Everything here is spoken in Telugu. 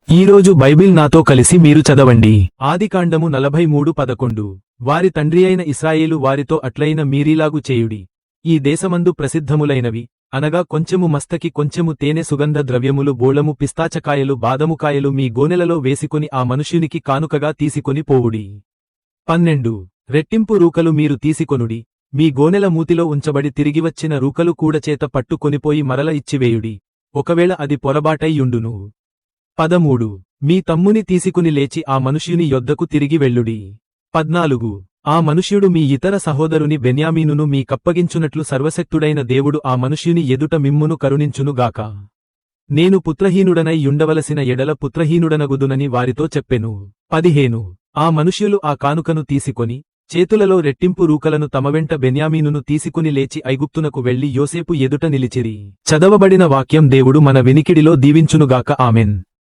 ఈరోజు బైబిల్ నాతో కలిసి మీరు చదవండి. ఆదికాండము 43:11. వారి తండ్రి అయిన ఇశ్రాయేలు వారితో అట్లైన మీరీలాగు చేయుడి. ఈ దేశమందు ప్రసిద్ధములైనవి అనగా కొంచెము మస్తకి కొంచెము తేనె సుగంధ ద్రవ్యములు బోళము పిస్తాచకాయలు బాదముకాయలు మీ గోనెలలో వేసికొని ఆ మనుష్యునికి కానుకగా తీసుకొని పోవుడి. 12. రెట్టింపు రూకలు మీరు తీసుకొనుడి. మీ గోనెల మూతిలో ఉంచబడి తిరిగివచ్చిన రూకలు కూడచేత పట్టుకొనిపోయి మరల ఇచ్చివేయుడి, ఒకవేళ అది పొరబాటై యుండును. 13. మీ తమ్ముని తీసుకుని లేచి ఆ మనుష్యుని యొద్దకు తిరిగి వెళ్ళుడి. 14. ఆ మనుష్యుడు మీ ఇతర సహోదరుని బెన్యామీనును మీ కప్పగించునట్లు సర్వశక్తుడైన దేవుడు ఆ మనుష్యుని ఎదుట మిమ్మును కరుణించునుగాక. నేను పుత్రహీనుడనై యుండవలసిన ఎడల పుత్రహీనుడనగుదునని వారితో చెప్పెను. 15. ఆ మనుష్యులు ఆ కానుకను తీసుకొని చేతులలో రెట్టింపు రూకలను తమవెంట బెన్యామీనును తీసుకుని లేచి ఐగుప్తునకు వెళ్లి యోసేపు ఎదుట నిలిచిరి. చదవబడిన వాక్యం దేవుడు మన వినికిడిలో దీవించునుగాక. ఆమెన్.